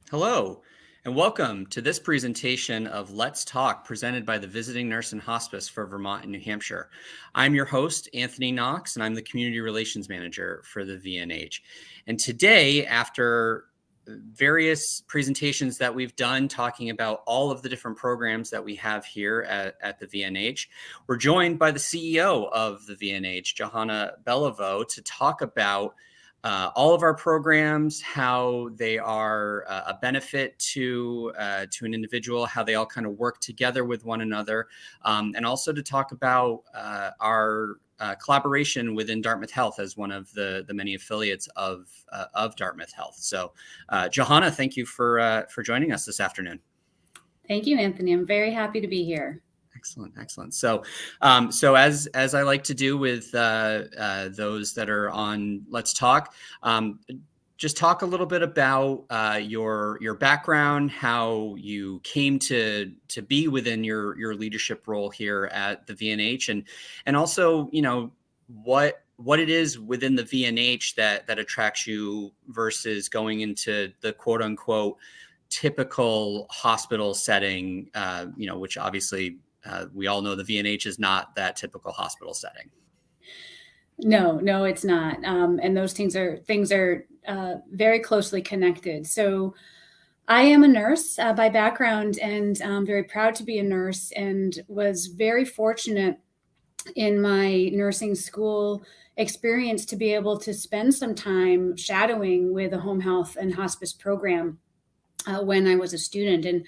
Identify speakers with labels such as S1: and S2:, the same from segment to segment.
S1: Hello, and welcome to this presentation of Let's Talk, presented by the Visiting Nurse in Hospice for Vermont and New Hampshire. I'm your host, Anthony Knox, and I'm the Community Relations Manager for the VNH. And today, after various presentations that we've done talking about all of the different programs that we have here at the VNH, we're joined by the CEO of the VNH, Johanna Beliveau, to talk about all of our programs, how they are a benefit to an individual, how they all kind of work together with one another, and also to talk about our collaboration within Dartmouth Health as one of the many affiliates of Dartmouth Health. So, Johanna, thank you for joining us this afternoon.
S2: Thank you, Anthony. I'm very happy to be here.
S1: Excellent. So as I like to do with those that are on Let's Talk, just talk a little bit about your background, how you came to be within your leadership role here at the VNH, and also what it is within the VNH that attracts you versus going into the quote unquote typical hospital setting, which obviously. We all know the VNH is not that typical hospital setting.
S2: No, it's not. And those things are very closely connected. So I am a nurse by background, and I'm very proud to be a nurse, and was very fortunate in my nursing school experience to be able to spend some time shadowing with a home health and hospice program when I was a student. And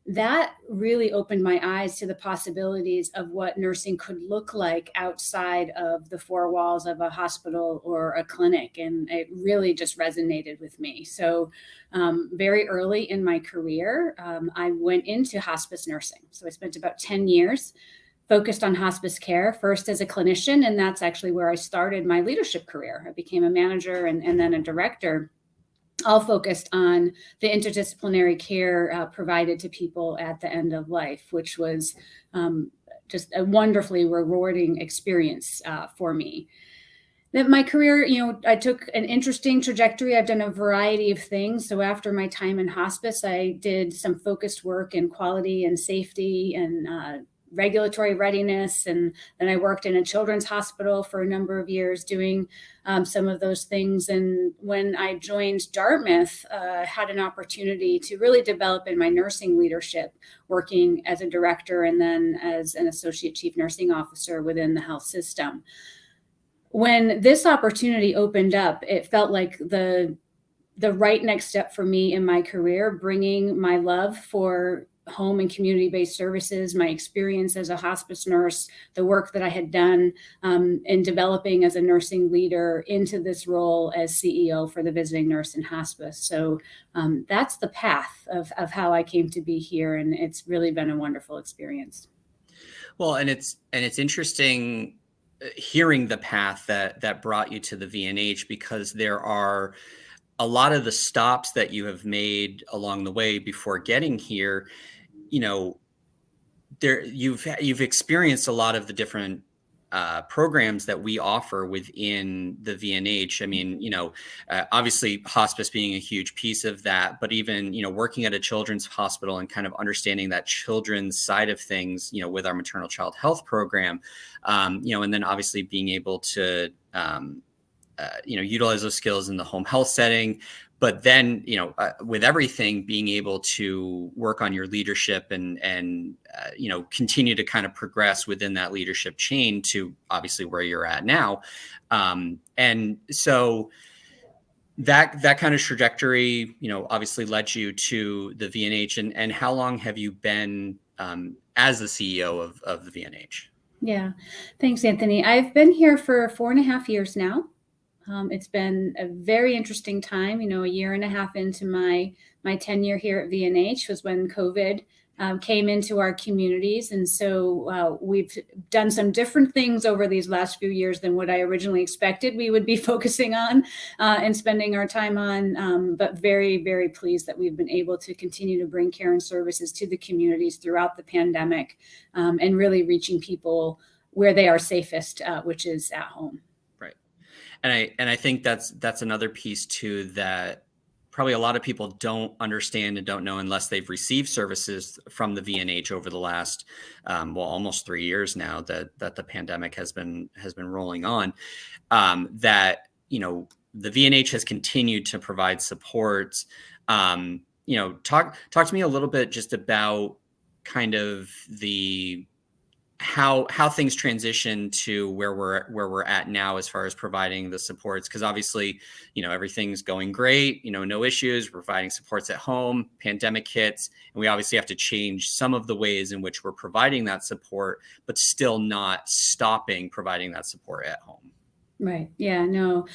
S2: that really opened my eyes to the possibilities of what nursing could look like outside of the four walls of a hospital or a clinic. And it really just resonated with me. So very early in my career, I went into hospice nursing. So I spent about 10 years focused on hospice care, first as a clinician. And that's actually where I started my leadership career. I became a manager and then a director, all focused on the interdisciplinary care provided to people at the end of life, which was just a wonderfully rewarding experience for me. Then my career, I took an interesting trajectory. I've done a variety of things. So after my time in hospice, I did some focused work in quality and safety and regulatory readiness. And then I worked in a children's hospital for a number of years doing some of those things. And when I joined Dartmouth, had an opportunity to really develop in my nursing leadership, working as a director and then as an associate chief nursing officer within the health system. When this opportunity opened up, it felt like the right next step for me in my career, bringing my love for home and community-based services, my experience as a hospice nurse, the work that I had done in developing as a nursing leader into this role as CEO for the Visiting Nurse in Hospice. So that's the path of how I came to be here, and it's really been a wonderful experience.
S1: Well, and it's interesting hearing the path that brought you to the VNH, because there are a lot of the stops that you have made along the way before getting here. You've experienced a lot of the different programs that we offer within the VNH. I mean, obviously hospice being a huge piece of that, but even, working at a children's hospital and kind of understanding that children's side of things, with our maternal child health program, and then obviously being able to, utilize those skills in the home health setting. But then, with everything, being able to work on your leadership and continue to kind of progress within that leadership chain to obviously where you're at now. And so that kind of trajectory, obviously led you to the VNH. And how long have you been as the CEO of the VNH?
S2: Yeah, thanks, Anthony. I've been here for 4.5 years now. It's been a very interesting time. A year and a half into my tenure here at VNH was when COVID came into our communities. And so we've done some different things over these last few years than what I originally expected we would be focusing on and spending our time on. But very, very pleased that we've been able to continue to bring care and services to the communities throughout the pandemic and really reaching people where they are safest, which is at home.
S1: And I think that's another piece too that probably a lot of people don't understand and don't know unless they've received services from the VNH over the last, almost 3 years now that the pandemic has been rolling on. That the VNH has continued to provide supports. Talk to me a little bit just about kind of the how things transition to where we're at now as far as providing the supports, because obviously everything's going great, no issues, we're providing supports at home, pandemic hits, and we obviously have to change some of the ways in which we're providing that support, but still not stopping providing that support at home.
S2: Right. Yeah, no.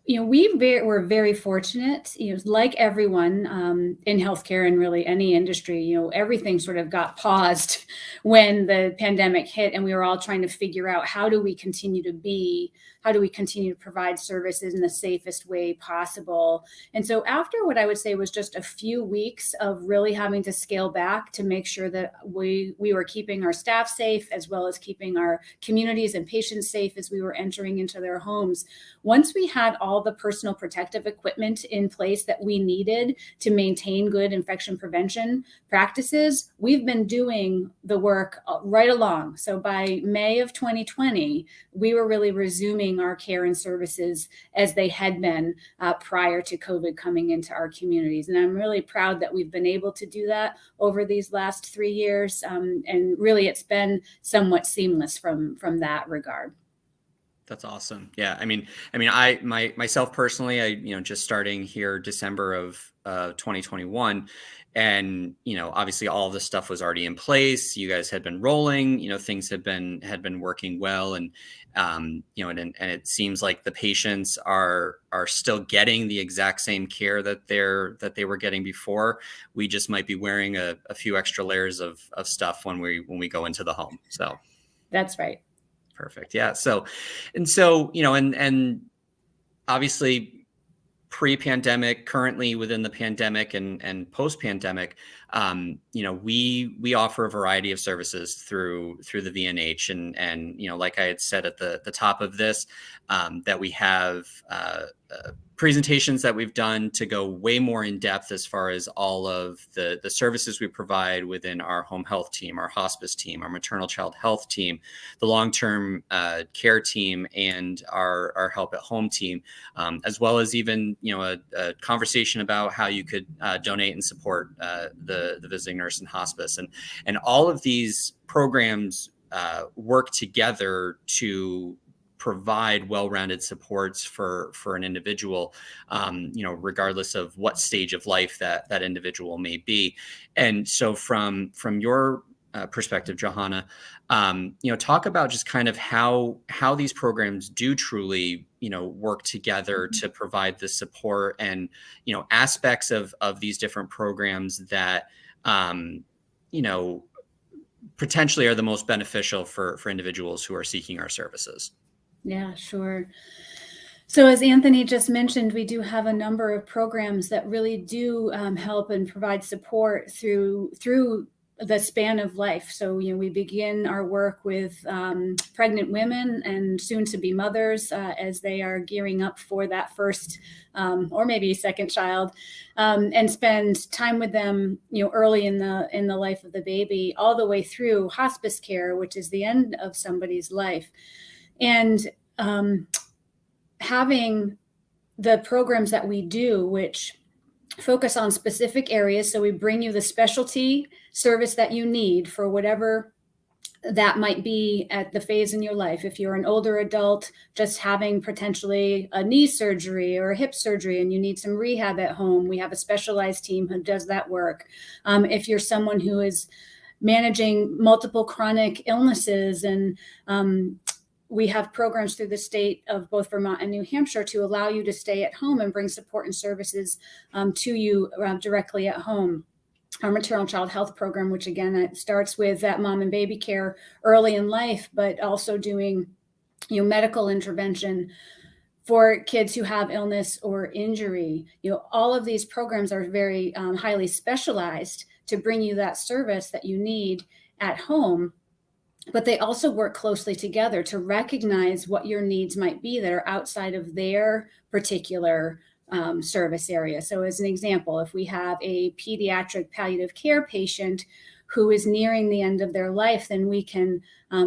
S2: We're very fortunate, like everyone in healthcare and really any industry, everything sort of got paused when the pandemic hit, and we were all trying to figure out how do we continue to provide services in the safest way possible. And so after what I would say was just a few weeks of really having to scale back to make sure that we were keeping our staff safe, as well as keeping our communities and patients safe as we were entering into their homes. Once we had all the personal protective equipment in place that we needed to maintain good infection prevention practices, we've been doing the work right along. So by May of 2020, we were really resuming our care and services as they had been prior to COVID coming into our communities. And I'm really proud that we've been able to do that over these last 3 years. And really, it's been somewhat seamless from that regard.
S1: That's awesome. Yeah. I myself personally, just starting here December of 2021, and obviously all of this stuff was already in place. You guys had been rolling. Things had been working well, and and it seems like the patients are still getting the exact same care that they were getting before. We just might be wearing a few extra layers of stuff when we go into the home. So
S2: that's right.
S1: Perfect. Yeah. And obviously pre-pandemic, currently within the pandemic, and post-pandemic, we offer a variety of services through the VNH, and like I had said at the top of this, that we have presentations that we've done to go way more in depth as far as all of the services we provide within our home health team, our hospice team, our maternal child health team, the long-term care team, and our help at home team, as well as even a conversation about how you could donate and support the visiting nurse and hospice, and all of these programs work together to provide well-rounded supports for an individual, regardless of what stage of life that individual may be. And so from your perspective, Johanna, talk about just kind of how these programs do truly, work together to provide the support, and, aspects of these different programs that, potentially are the most beneficial for individuals who are seeking our services.
S2: Yeah, sure. So as Anthony just mentioned, we do have a number of programs that really do help and provide support through the span of life. So, we begin our work with pregnant women and soon to be mothers as they are gearing up for that first or maybe second child, and spend time with them, early in the life of the baby, all the way through hospice care, which is the end of somebody's life. And having the programs that we do, which focus on specific areas. So we bring you the specialty service that you need for whatever that might be at the phase in your life. If you're an older adult, just having potentially a knee surgery or a hip surgery and you need some rehab at home, we have a specialized team who does that work. If you're someone who is managing multiple chronic illnesses, and we have programs through the state of both Vermont and New Hampshire to allow you to stay at home and bring support and services to you directly at home. Our maternal child health program, which again, it starts with that mom and baby care early in life, but also doing medical intervention for kids who have illness or injury. All of these programs are very highly specialized to bring you that service that you need at home. But they also work closely together to recognize what your needs might be that are outside of their particular service area. So as an example, if we have a pediatric palliative care patient who is nearing the end of their life, then we can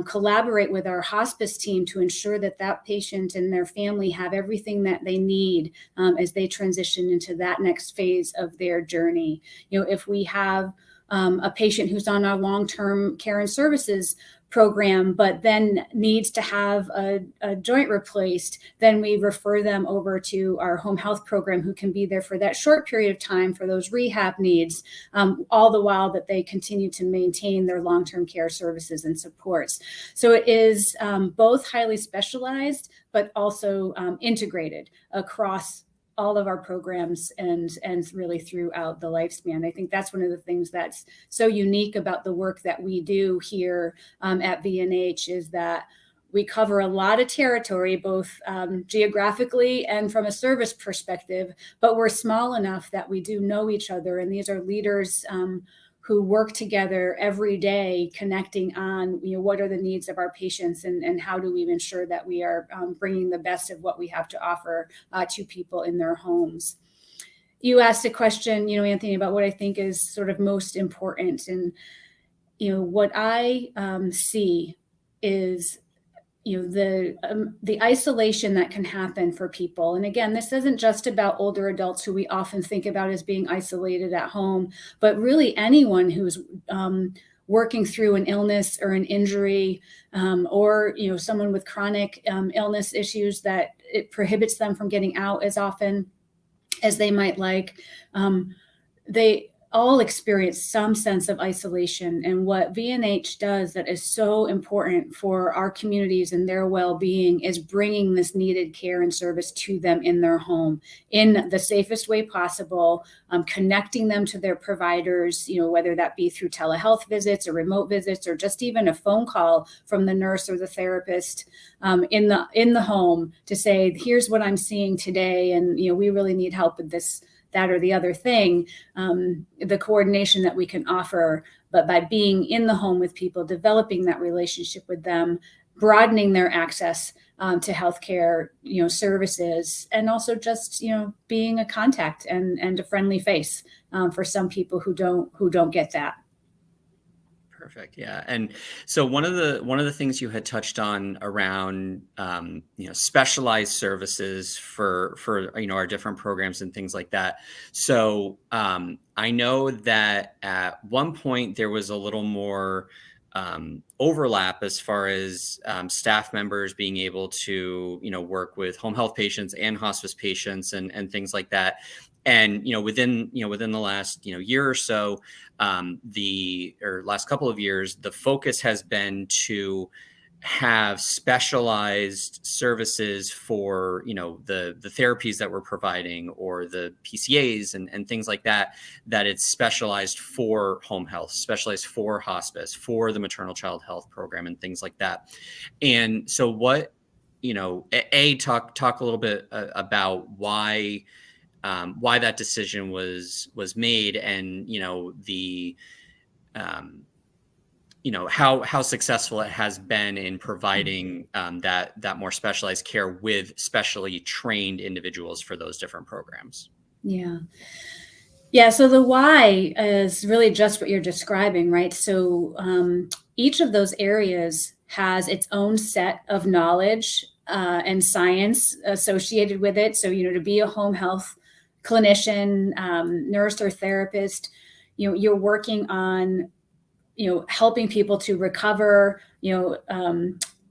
S2: collaborate with our hospice team to ensure that that patient and their family have everything that they need as they transition into that next phase of their journey. If we have a patient who's on our long-term care and services program, but then needs to have a joint replaced, then we refer them over to our home health program, who can be there for that short period of time for those rehab needs, all the while that they continue to maintain their long-term care services and supports. So it is both highly specialized, but also integrated across all of our programs and really throughout the lifespan. I think that's one of the things that's so unique about the work that we do here at VNH, is that we cover a lot of territory, both geographically and from a service perspective, but we're small enough that we do know each other. And these are leaders who work together every day, connecting on, what are the needs of our patients, and how do we ensure that we are bringing the best of what we have to offer to people in their homes. You asked a question, Anthony, about what I think is sort of most important. And, what I see is the isolation that can happen for people. And again, this isn't just about older adults who we often think about as being isolated at home, but really anyone who's working through an illness or an injury, or someone with chronic illness issues that it prohibits them from getting out as often as they might like. They all experience some sense of isolation. And what VNH does that is so important for our communities and their well-being is bringing this needed care and service to them in their home in the safest way possible, connecting them to their providers, whether that be through telehealth visits or remote visits, or just even a phone call from the nurse or the therapist in the home to say, here's what I'm seeing today, and we really need help with this, that, or the other thing, the coordination that we can offer. But by being in the home with people, developing that relationship with them, broadening their access to healthcare, services, and also just, being a contact and a friendly face for some people who don't get that.
S1: Perfect. Yeah. And so one of the things you had touched on around, specialized services for, our different programs and things like that. So I know that at one point there was a little more overlap as far as staff members being able to, work with home health patients and hospice patients and things like that. And, within the last, year or so, last couple of years, the focus has been to have specialized services for, the therapies that we're providing, or the PCAs and things like that, that it's specialized for home health, specialized for hospice, for the maternal child health program and things like that. And so what, talk a little bit about why that decision was made, and how successful it has been in providing that more specialized care with specially trained individuals for those different programs.
S2: Yeah. So the why is really just what you're describing, right? So each of those areas has its own set of knowledge and science associated with it. So, to be a home health clinician, nurse, or therapist, you're working on, helping people to recover,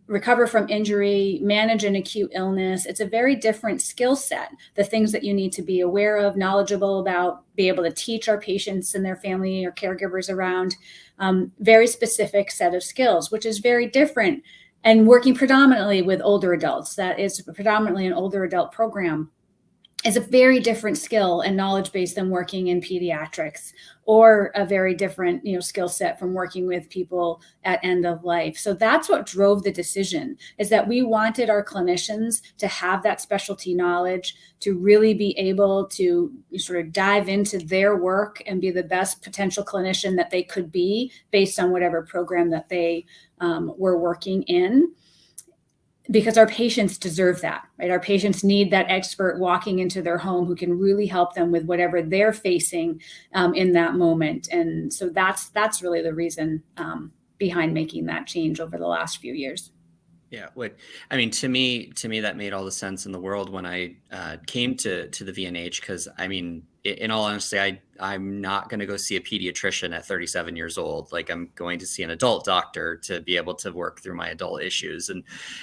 S2: recover from injury, manage an acute illness. It's a very different skill set. The things that you need to be aware of, knowledgeable about, be able to teach our patients and their family or caregivers around, very specific set of skills, which is very different. And working predominantly with older adults, that is predominantly an older adult program, is a very different skill and knowledge base than working in pediatrics, or a very different, skill set from working with people at end of life. So that's what drove the decision, is that we wanted our clinicians to have that specialty knowledge, to really be able to sort of dive into their work and be the best potential clinician that they could be based on whatever program that they were working in. because our patients deserve that, right? Our patients need that expert walking into their home who can really help them with whatever they're facing in that moment. And so that's really the reason behind making that change over the last few years.
S1: Yeah, I mean, to me, that made all the sense in the world when I came to the VNH. Because I mean, in all honesty, I'm not going to go see a pediatrician at 37 years old. Like, I'm going to see an adult doctor to be able to work through my adult issues,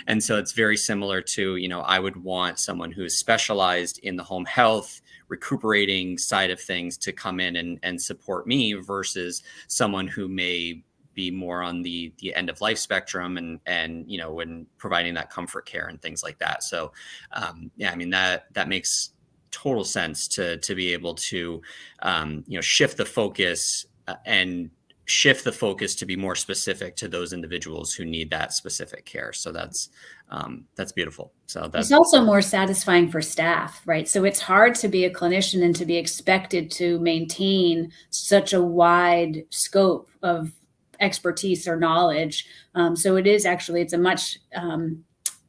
S1: and so it's very similar to, I would want someone who is specialized in the home health recuperating side of things to come in and support me versus someone who may be more on the end of life spectrum and when providing that comfort care and things like that. So yeah, I mean, that makes total sense to be able to shift the focus to be more specific to those individuals who need that specific care. So that's beautiful. So
S2: it's also more satisfying for staff, right? So it's hard to be a clinician and to be expected to maintain such a wide scope of expertise or knowledge. So it's a much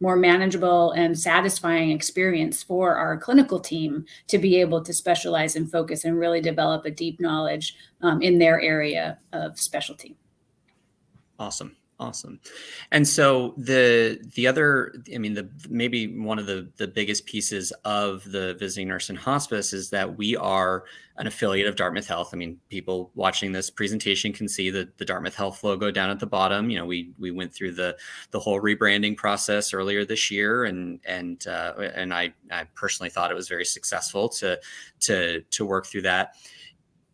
S2: more manageable and satisfying experience for our clinical team to be able to specialize and focus and really develop a deep knowledge in their area of specialty.
S1: Awesome. And so the other, I mean, maybe one of the biggest pieces of the visiting nurse in hospice is that we are an affiliate of Dartmouth Health. I mean, people watching this presentation can see the Dartmouth Health logo down at the bottom. We went through the whole rebranding process earlier this year, and I personally thought it was very successful to work through that.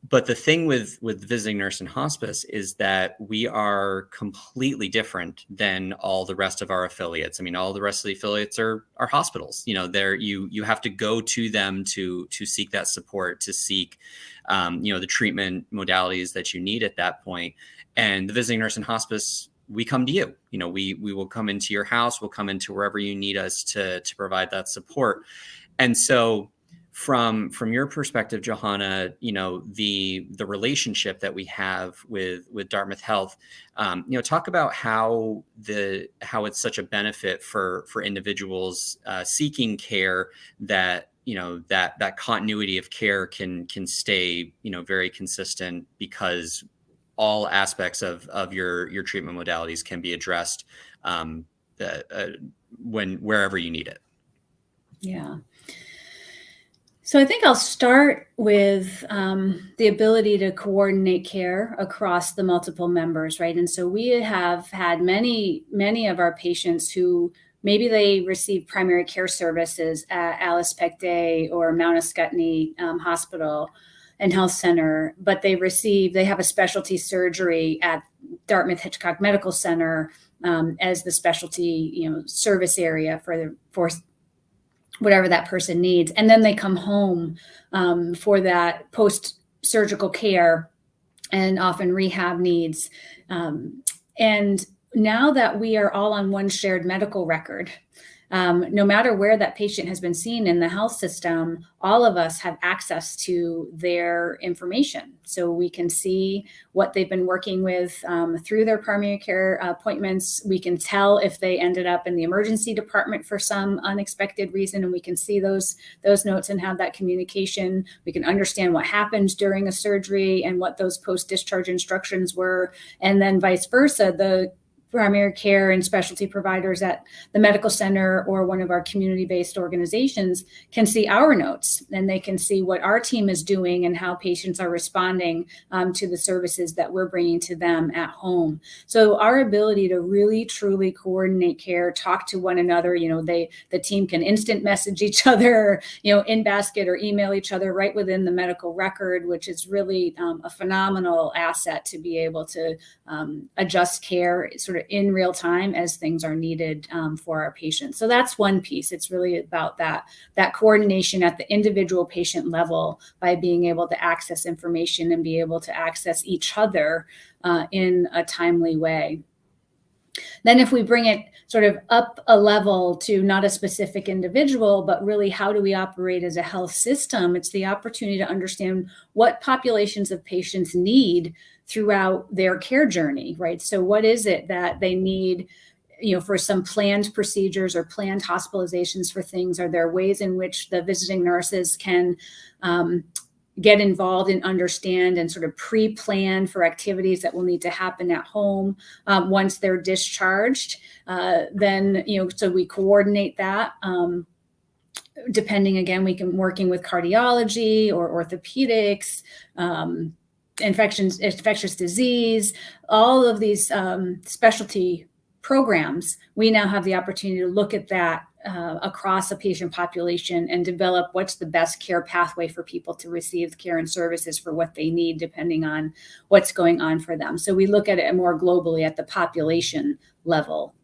S1: But the thing with visiting nurse and hospice is that we are completely different than all the rest of our affiliates. I mean, all the rest of the affiliates are hospitals. You have to go to them to seek that support, to seek the treatment modalities that you need at that point. And the visiting nurse and hospice, we come to you. We will come into your house. We'll come into wherever you need us to provide that support. And so, from your perspective, Johanna, the relationship that we have with Dartmouth Health, talk about how it's such a benefit for individuals seeking care, that that continuity of care can stay very consistent, because all aspects of your treatment modalities can be addressed wherever you need it.
S2: Yeah. So I think I'll start with the ability to coordinate care across the multiple members, right? And so we have had many of our patients who maybe they receive primary care services at Alice Peck Day or Mount Ascutney Hospital and Health Center, but they have a specialty surgery at Dartmouth Hitchcock Medical Center as the specialty service area for whatever that person needs. And then they come home for that post-surgical care and often rehab needs. And now that we are all on one shared medical record, no matter where that patient has been seen in the health system, all of us have access to their information. So we can see what they've been working with through their primary care appointments. We can tell if they ended up in the emergency department for some unexpected reason, and we can see those notes and have that communication. We can understand what happened during a surgery and what those post-discharge instructions were, and then vice versa. The primary care and specialty providers at the medical center or one of our community-based organizations can see our notes, and they can see what our team is doing and how patients are responding to the services that we're bringing to them at home. So our ability to really, truly coordinate care, talk to one another, the team can instant message each other, in basket or email each other right within the medical record, which is really a phenomenal asset to be able to adjust care sort of in real time as things are needed for our patients. So that's one piece. It's really about that coordination at the individual patient level by being able to access information and be able to access each other in a timely way. Then if we bring it sort of up a level to not a specific individual, but really how do we operate as a health system, it's the opportunity to understand what populations of patients need throughout their care journey, right? So what is it that they need for some planned procedures or planned hospitalizations for things, are there ways in which the visiting nurses can get involved and understand and sort of pre-plan for activities that will need to happen at home once they're discharged? Then, so we coordinate that. Depending, again, we can working with cardiology or orthopedics, infectious disease, all of these specialty programs. We now have the opportunity to look at that across a patient population and develop what's the best care pathway for people to receive care and services for what they need, depending on what's going on for them. So we look at it more globally at the population level,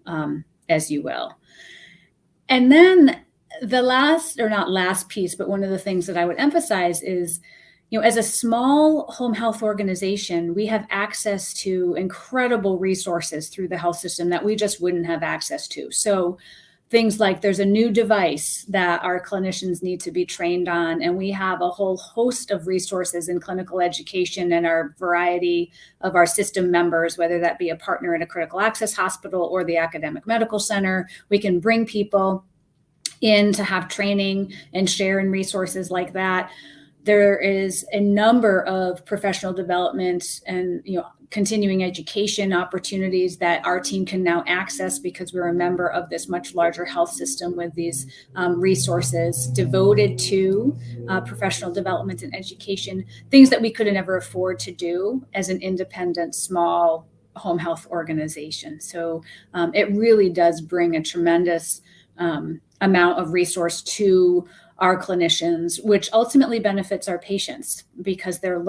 S2: as you will. And then the last, or not last piece, but one of the things that I would emphasize is, as a small home health organization, we have access to incredible resources through the health system that we just wouldn't have access to. So things like there's a new device that our clinicians need to be trained on, and we have a whole host of resources in clinical education and our variety of our system members, whether that be a partner in a critical access hospital or the academic medical center. We can bring people in to have training and share in resources like that. There is a number of professional development and continuing education opportunities that our team can now access because we're a member of this much larger health system with these resources devoted to professional development and education, things that we could never afford to do as an independent, small home health organization. So it really does bring a tremendous amount of resource to our clinicians, which ultimately benefits our patients because they're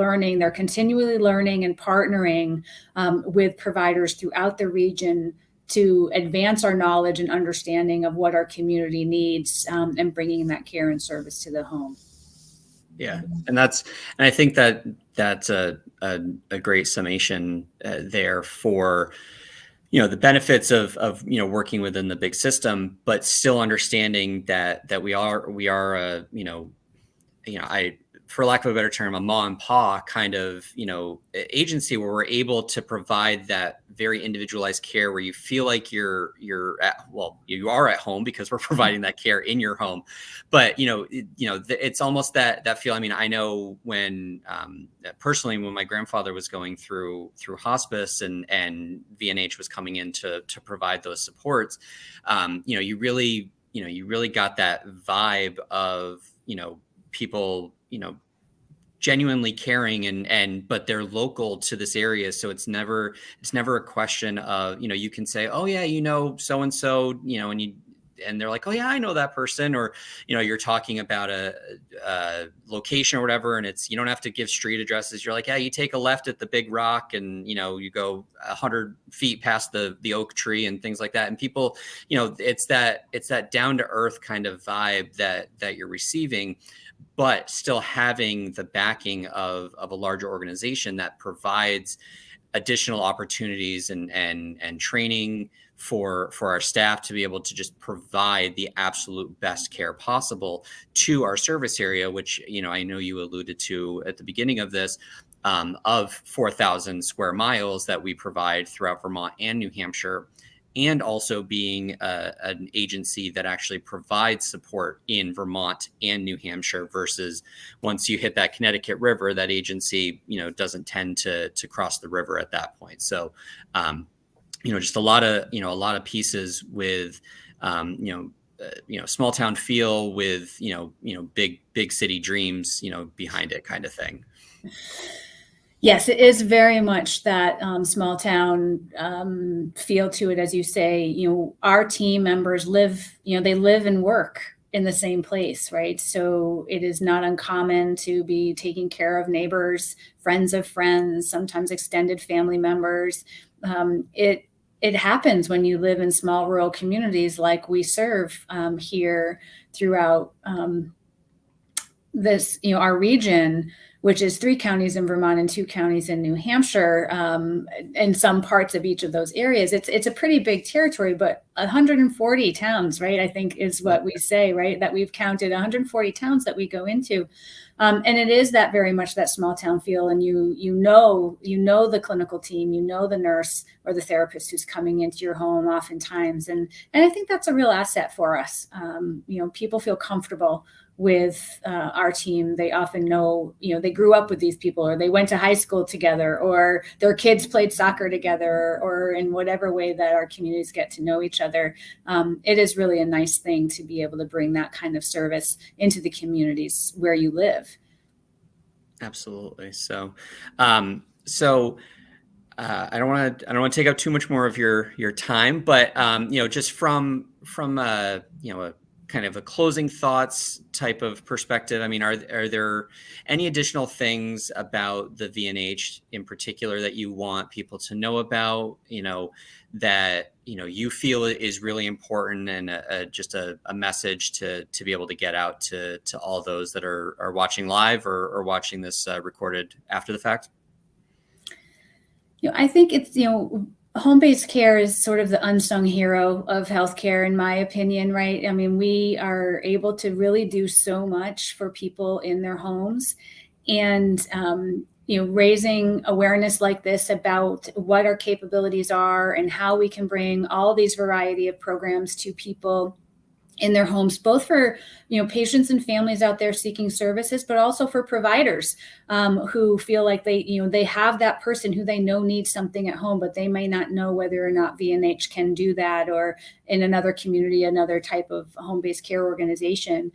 S2: continually learning and partnering with providers throughout the region to advance our knowledge and understanding of what our community needs and bringing that care and service to the home.
S1: Yeah, and I think that's a great summation there for the benefits of working within the big system, but still understanding that we are for lack of a better term, a mom and pop kind of agency where we're able to provide that very individualized care where you feel like you are at home because we're providing that care in your home, but it's almost that feel. I mean, I know when personally when my grandfather was going through hospice and VNH was coming in to provide those supports, you really got that vibe of people genuinely caring but they're local to this area, so it's never a question of you can say, oh yeah, so and so, and they're like, oh yeah, I know that person, or you're talking about a location or whatever, and it's, you don't have to give street addresses. You're like, yeah, you take a left at the big rock and you go 100 feet past the oak tree and things like that, and people, it's that down to earth kind of vibe that you're receiving, but still having the backing of a larger organization that provides additional opportunities and training for our staff to be able to just provide the absolute best care possible to our service area, which, I know you alluded to at the beginning of this, of 4,000 square miles that we provide throughout Vermont and New Hampshire, and also being an agency that actually provides support in Vermont and New Hampshire versus once you hit that Connecticut River, that agency, doesn't tend to cross the river at that point. So, just a lot of pieces with, small town feel with, big city dreams, behind it kind of thing.
S2: Yes, it is very much that small town feel to it, as you say. Our team members live and work in the same place, right? So it is not uncommon to be taking care of neighbors, friends of friends, sometimes extended family members. It happens when you live in small rural communities like we serve here throughout this, our region, which is 3 counties in Vermont and 2 counties in New Hampshire, and some parts of each of those areas, it's a pretty big territory, but 140 towns, right? I think is what we say, right? That we've counted 140 towns that we go into. And it is that very much that small town feel. And you know the clinical team, the nurse or the therapist who's coming into your home oftentimes. And I think that's a real asset for us. People feel comfortable with our team. They often know, they grew up with these people, or they went to high school together, or their kids played soccer together, or in whatever way that our communities get to know each other. It is really a nice thing to be able to bring that kind of service into the communities where you live.
S1: Absolutely. So, I don't want to take up too much more of your time, but just from a kind of a closing thoughts type of perspective. I mean, are there any additional things about the VNH in particular that you want people to know about, that, you feel is really important, and just a message to be able to get out to all those that are watching live or watching this recorded after the fact?
S2: I think it's, home-based care is sort of the unsung hero of healthcare, in my opinion, right? I mean, we are able to really do so much for people in their homes, and raising awareness like this about what our capabilities are and how we can bring all these variety of programs to people in their homes, both for patients and families out there seeking services, but also for providers who feel like they have that person who they know needs something at home, but they may not know whether or not VNH can do that, or in another community, another type of home-based care organization.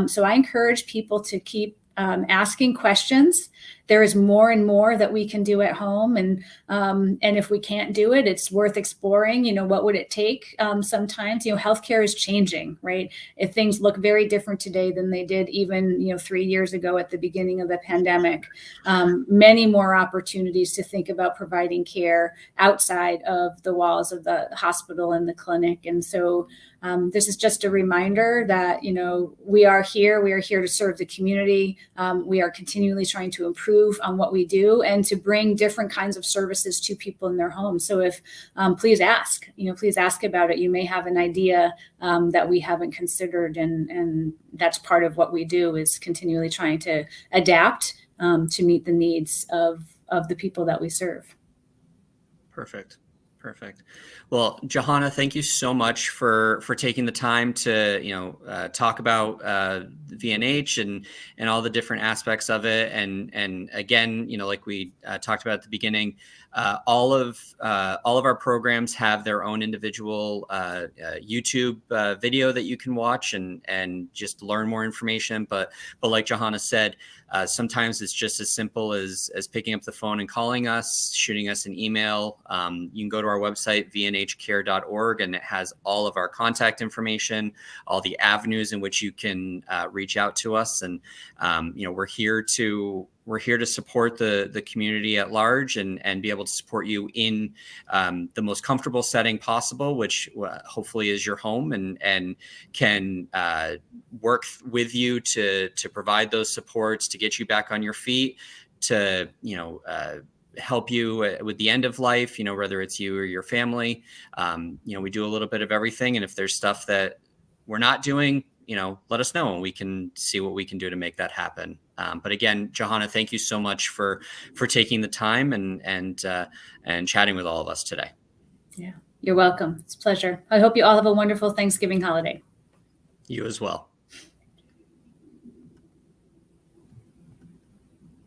S2: So I encourage people to keep asking questions. There is more and more that we can do at home, and if we can't do it, it's worth exploring. What would it take? Sometimes, healthcare is changing, right? If things look very different today than they did even 3 years ago at the beginning of the pandemic. Many more opportunities to think about providing care outside of the walls of the hospital and the clinic, and so. This is just a reminder that, we are here to serve the community. We are continually trying to improve on what we do and to bring different kinds of services to people in their homes. So if, please ask about it. You may have an idea that we haven't considered. And that's part of what we do, is continually trying to adapt to meet the needs of the people that we serve.
S1: Perfect. Well, Johanna, thank you so much for taking the time to talk about VNH and all the different aspects of it. And again, like we talked about at the beginning, all of our programs have their own individual YouTube video that you can watch and just learn more information. But like Johanna said, sometimes it's just as simple as picking up the phone and calling us, shooting us an email. You can go to our website, vnhcare.org, and it has all of our contact information, all the avenues in which you can reach out to us. And, we're here to support the community at large and be able to support you in the most comfortable setting possible, which hopefully is your home, and can work with you to provide those supports, to get you back on your feet, to help you with the end of life, whether it's you or your family. We do a little bit of everything, and if there's stuff that we're not doing, let us know and we can see what we can do to make that happen. But again, Johanna, thank you so much for taking the time and chatting with all of us today.
S2: Yeah, you're welcome. It's a pleasure. I hope you all have a wonderful Thanksgiving holiday.
S1: You as well.